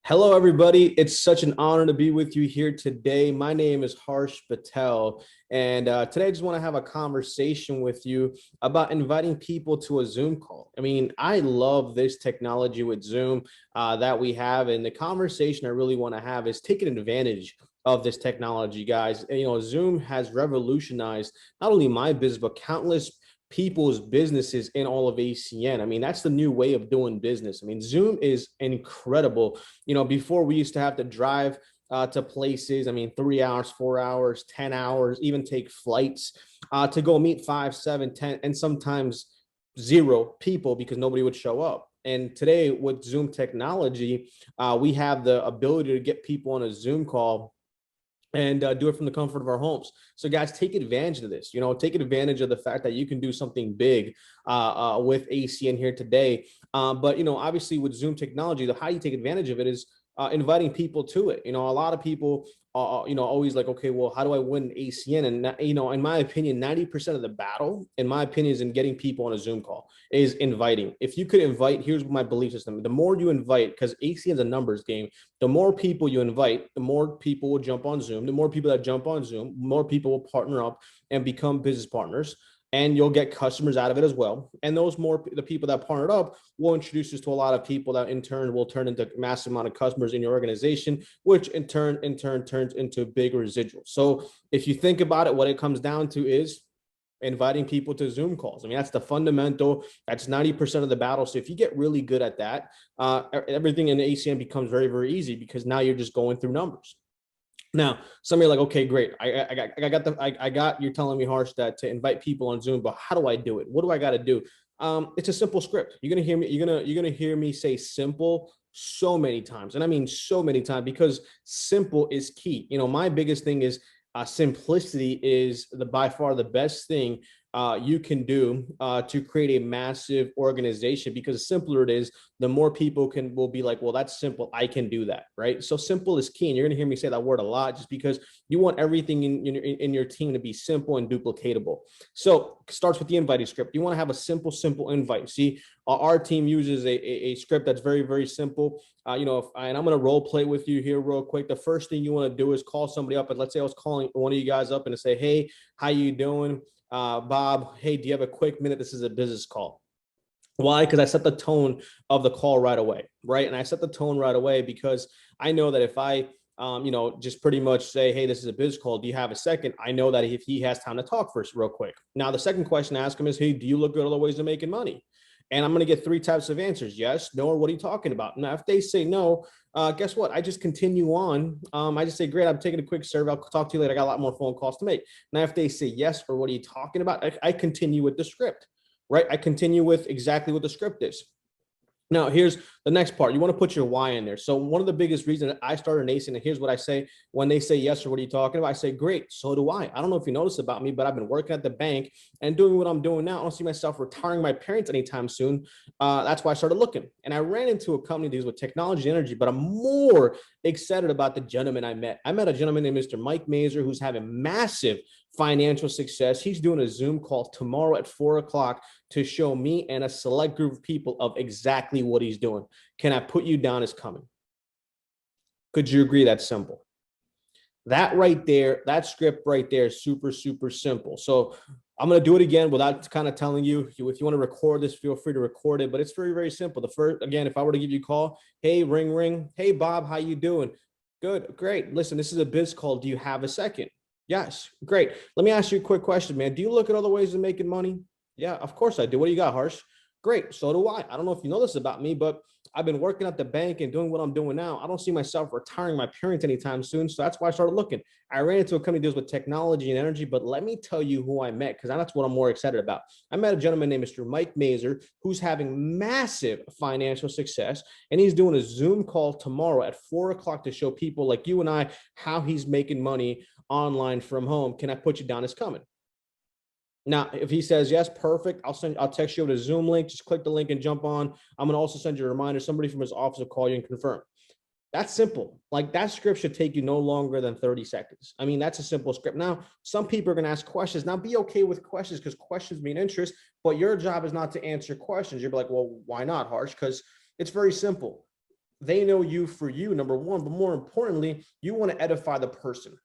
Hello, everybody. It's such an honor to be with you here today. My name is Harsh Patel, and today I just want to have a conversation with you about inviting people to a Zoom call. I mean, I love this technology with Zoom that we have, and the conversation I really want to have is taking advantage of this technology, guys. You know, Zoom has revolutionized not only my business, but countless people's businesses in all of ACN. I mean, that's the new way of doing business. I mean, Zoom is incredible. You know, before we used to have to drive to places. I mean, 3 hours, 4 hours, 10 hours, even take flights to go meet 5, 7, 10, and sometimes zero people because nobody would show up. And today with Zoom technology, we have the ability to get people on a Zoom call and do it from the comfort of our homes. So guys, take advantage of this. You know, take advantage of the fact that you can do something big with ACN here today. But you know, obviously with Zoom technology, the how you take advantage of it is inviting people to it. You know, a lot of people you know, always like, okay, well, how do I win ACN? And you know, in my opinion, 90% of the battle, in my opinion, is in getting people on a Zoom call, is inviting. If you could invite, here's my belief system: the more you invite, because ACN is a numbers game, the more people you invite, the more people will jump on Zoom. The more people that jump on Zoom, more people will partner up and become business partners. And you'll get customers out of it as well. And those more, the people that partnered up will introduce us to a lot of people that in turn will turn into massive amount of customers in your organization, which in turn turns into big residuals. So if you think about it, what it comes down to is inviting people to Zoom calls. I mean, that's the fundamental, that's 90% of the battle. So if you get really good at that, everything in ACN becomes very, very easy because now you're just going through numbers. Now, some are like, okay, great. I got, you're telling me, Harsh, that to invite people on Zoom, but how do I do it? What do I got to do? It's a simple script. You're going to hear me, you're going to hear me say simple so many times. And I mean, so many times because simple is key. You know, my biggest thing is simplicity is the by far the best thing you can do to create a massive organization, because the simpler it is, the more people will be like, well, that's simple, I can do that, right? So simple is key, and you're going to hear me say that word a lot just because you want everything in your team to be simple and duplicatable. So it starts with the inviting script. You want to have a simple invite. See, our team uses a script that's very, very simple. You know, and I'm going to role play with you here real quick. The first thing you want to do is call somebody up, and let's say I was calling one of you guys up and to say, hey, how you doing? Bob, hey, do you have a quick minute? This is a business call. Why? Because I set the tone of the call right away, right? And I set the tone right away because I know that if I, you know, just pretty much say, hey, this is a business call, do you have a second? I know that if he has time to talk first, real quick. Now, the second question I ask him is, hey, do you look at other ways of making money? And I'm going to get three types of answers: yes, no, or what are you talking about? Now, if they say no, guess what? I just continue on. I just say, great, I'm taking a quick survey. I'll talk to you later. I got a lot more phone calls to make. Now, if they say yes, or what are you talking about? I continue with the script, right? I continue with exactly what the script is. Now, here's the next part. You want to put your why in there. So one of the biggest reasons I started NACN, and here's what I say when they say yes or what are you talking about? I say, great, so do I. I don't know if you notice about me, but I've been working at the bank and doing what I'm doing now. I don't see myself retiring my parents anytime soon. That's why I started looking. And I ran into a company that deals with technology and energy, but I'm more excited about the gentleman I met. I met a gentleman named Mr. Mike Mazer, who's having massive financial success. He's doing a Zoom call tomorrow at 4 o'clock to show me and a select group of people of exactly what he's doing. Can I put you down as coming? Could you agree that's simple? That right there, that script right there is super, super simple. So I'm going to do it again without kind of telling you. If you want to record this, feel free to record it, but it's very, very simple. The first, again, if I were to give you a call, hey, ring, ring. Hey, Bob, how you doing? Good, great. Listen, this is a biz call. Do you have a second? Yes, great. Let me ask you a quick question, man. Do you look at other ways of making money? Yeah, of course I do. What do you got, Harsh? Great. So do I. I don't know if you know this about me, but I've been working at the bank and doing what I'm doing now. I don't see myself retiring my parents anytime soon. So that's why I started looking. I ran into a company that deals with technology and energy, but let me tell you who I met, because that's what I'm more excited about. I met a gentleman named Mr. Mike Mazer, who's having massive financial success, and he's doing a Zoom call tomorrow at 4 o'clock to show people like you and I how he's making money online from home. Can I put you down as coming? Now, if he says yes, perfect. I'll text you with a Zoom link. Just click the link and jump on. I'm going to also send you a reminder. Somebody from his office will call you and confirm. That's simple. Like, that script should take you no longer than 30 seconds. I mean, that's a simple script. Now, some people are going to ask questions. Now, be okay with questions, because questions mean interest, but your job is not to answer questions. You're like, well, why not, Harsh? Because it's very simple. they know you for you, number one, but more importantly, you want to edify the person.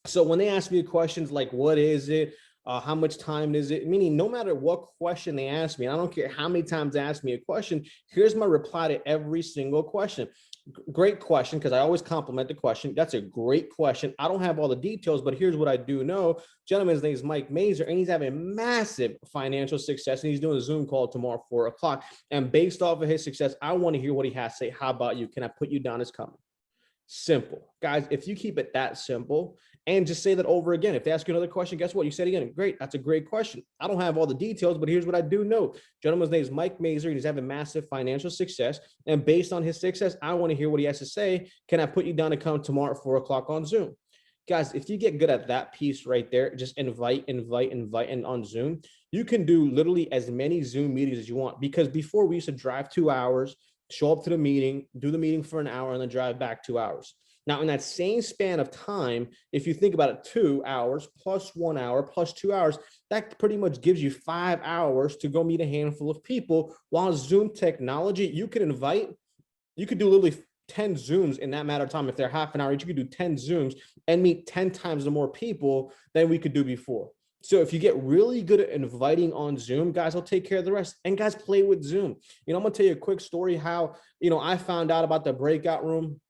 So when they ask me questions like, what is it? How much time is it? Meaning, no matter what question they ask me, I don't care how many times they ask me a question, here's my reply to every single question. Great question, because I always compliment the question. That's a great question. I don't have all the details, but here's what I do know. Gentleman's name is Mike Mazer, and he's having massive financial success, and he's doing a Zoom call tomorrow, 4 o'clock. And based off of his success, I want to hear what he has to say. How about you? Can I put you down as coming? Simple. Guys, if you keep it that simple and just say that over again, if they ask you another question, guess what? You said again, great. That's a great question. I don't have all the details, but here's what I do know. Gentleman's name is Mike Mazer. He's having massive financial success. And based on his success, I want to hear what he has to say. Can I put you down to come tomorrow at 4 o'clock on Zoom? Guys, if you get good at that piece right there, just invite, and on Zoom, you can do literally as many Zoom meetings as you want. Because before we used to drive 2 hours, show up to the meeting, do the meeting for an hour, and then drive back 2 hours. Now, in that same span of time, if you think about it, 2 hours plus 1 hour plus 2 hours, that pretty much gives you 5 hours to go meet a handful of people. While Zoom technology, you could do literally 10 Zooms in that matter of time. If they're half an hour each, you could do 10 Zooms and meet 10 times the more people than we could do before. So if you get really good at inviting on Zoom, guys, I'll take care of the rest. And guys, play with Zoom. I'm going to tell you a quick story how, I found out about the breakout room.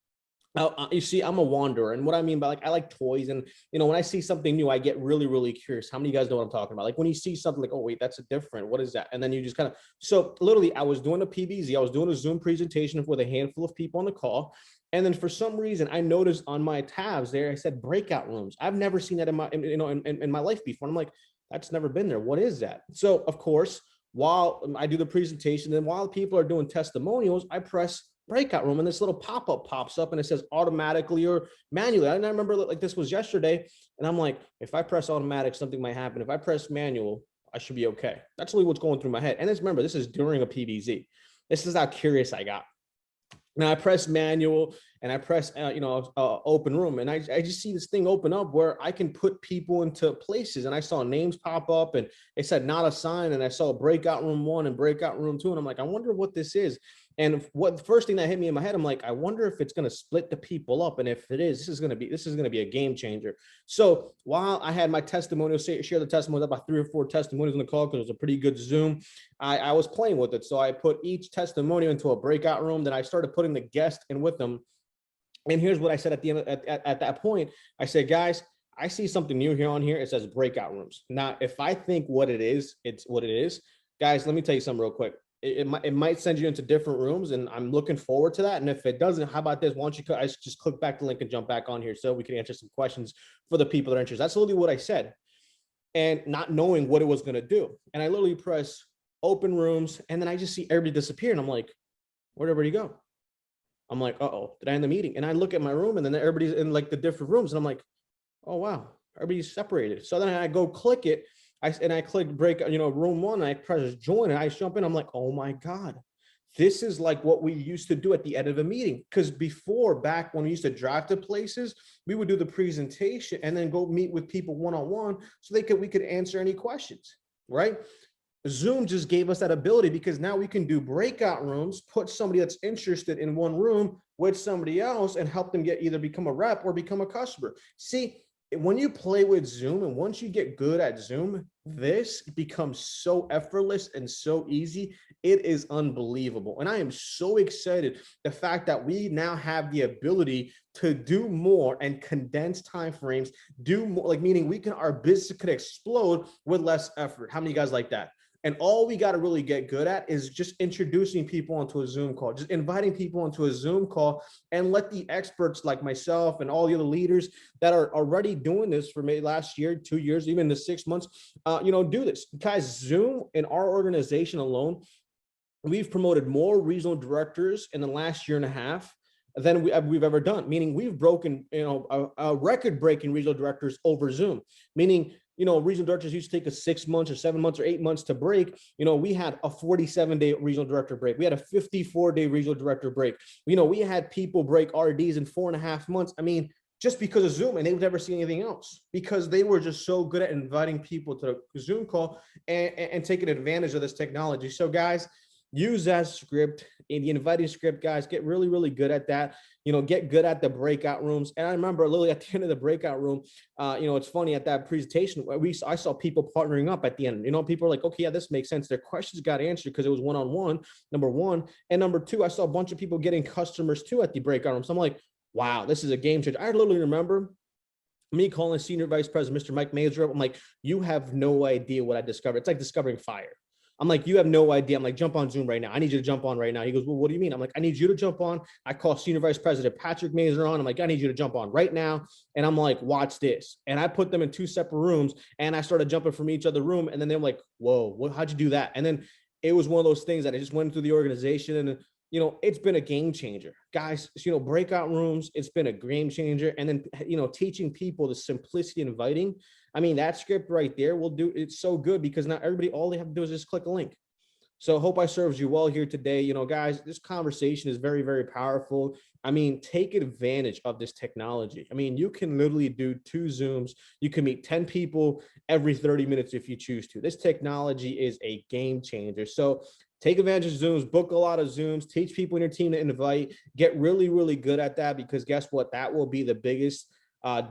You see, I'm a wanderer. And what I mean by I like toys. And, when I see something new, I get really, really curious. How many of you guys know what I'm talking about? Like when you see something like, oh, wait, that's different. What is that? And then you just so literally I was doing a PBZ. I was doing a Zoom presentation with a handful of people on the call. And then for some reason, I noticed on my tabs there, I said breakout rooms. I've never seen that in my life before. And I'm like, that's never been there. What is that? So of course, while I do the presentation and while people are doing testimonials, I press breakout room and this little pop-up pops up and it says automatically or manually. I remember like this was yesterday. And I'm like, if I press automatic, something might happen. If I press manual, I should be okay. That's really what's going through my head. And remember, this is during a PVZ. This is how curious I got. Now I press manual and I press, open room. And I just see this thing open up where I can put people into places. And I saw names pop up and it said not assigned. And I saw breakout room 1 and breakout room 2. And I'm like, I wonder what this is. And what the first thing that hit me in my head, I'm like, I wonder if it's going to split the people up. And if it is, this is going to be a game changer. So while I had my testimonial, share the testimonials, about 3 or 4 testimonials on the call, because it was a pretty good Zoom, I was playing with it. So I put each testimonial into a breakout room. Then I started putting the guest in with them. And here's what I said at the end, at that point, I said, guys, I see something new here on here. It says breakout rooms. Now, if I think what it is, it's what it is. Guys, let me tell you something real quick. It might send you into different rooms, and I'm looking forward to that. And if it doesn't, how about this? Why don't you just click back the link and jump back on here so we can answer some questions for the people that are interested. That's literally what I said, and not knowing what it was going to do. And I literally press open rooms, and then I just see everybody disappear, and I'm like, where'd everybody go? I'm like, uh-oh, did I end the meeting? And I look at my room, and then everybody's in like the different rooms, and I'm like, oh wow, everybody's separated. So then I go click it. I click break, room 1, and I press join, and I jump in. I'm like, oh my God, this is like what we used to do at the end of a meeting. Because before, back when we used to drive to places, we would do the presentation and then go meet with people one-on-one so we could answer any questions, right? Zoom just gave us that ability because now we can do breakout rooms, put somebody that's interested in one room with somebody else and help them either become a rep or become a customer. See, when you play with Zoom and once you get good at Zoom, this becomes so effortless and so easy. It is unbelievable. And I am so excited. The fact that we now have the ability to do more and condense timeframes, do more, like meaning our business could explode with less effort. How many of you guys like that? And all we got to really get good at is just introducing people onto a Zoom call, just inviting people onto a Zoom call and let the experts like myself and all the other leaders that are already doing this for maybe last year, 2 years, even the 6 months, do this. Guys, Zoom in our organization alone, we've promoted more regional directors in the last year and a half than we've ever done, meaning we've broken, a record-breaking regional directors over Zoom, meaning regional directors used to take us 6 months or 7 months or 8 months to break. We had a 47-day regional director break. We had a 54-day regional director break. We had people break RDs in 4.5 months. I mean, just because of Zoom, and they would never see anything else because they were just so good at inviting people to the Zoom call and taking advantage of this technology. So guys, use that script in the inviting script, guys. Get really, really good at that. Get good at the breakout rooms. And I remember literally at the end of the breakout room, it's funny at that presentation, I saw people partnering up at the end. People are like, okay, yeah, this makes sense. Their questions got answered because it was one-on-one, number one. And number two, I saw a bunch of people getting customers too at the breakout room. So I'm like, wow, this is a game changer. I literally remember me calling Senior Vice President, Mr. Mike Mazur. I'm like, you have no idea what I discovered. It's like discovering fire. I'm like, you have no idea. I'm like, jump on Zoom right now. I need you to jump on right now. He goes, well, what do you mean? I'm like, I need you to jump on. I call Senior Vice President Patrick Mazur on. I'm like, I need you to jump on right now. And I'm like, watch this. And I put them in two separate rooms and I started jumping from each other room. And then they're like, whoa, how'd you do that? And then it was one of those things that I just went through the organization and it's been a game changer, guys. Breakout rooms, it's been a game changer. And then, teaching people the simplicity of inviting. I mean, that script right there will do. It's so good because now everybody, all they have to do is just click a link. So hope I serves you well here today. Guys, this conversation is very, very powerful. I mean, take advantage of this technology. I mean, you can literally do 2 Zooms. You can meet 10 people every 30 minutes if you choose to. This technology is a game changer. So take advantage of Zooms, book a lot of Zooms, teach people in your team to invite, get really, really good at that, because guess what? That will be the biggest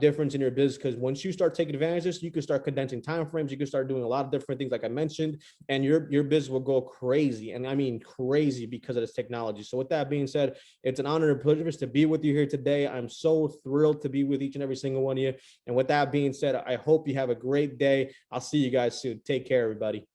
difference in your business, because once you start taking advantage of this, you can start condensing time frames. You can start doing a lot of different things, like I mentioned, and your business will go crazy. And I mean crazy because of this technology. So with that being said, it's an honor and privilege to be with you here today. I'm so thrilled to be with each and every single one of you. And with that being said, I hope you have a great day. I'll see you guys soon. Take care, everybody.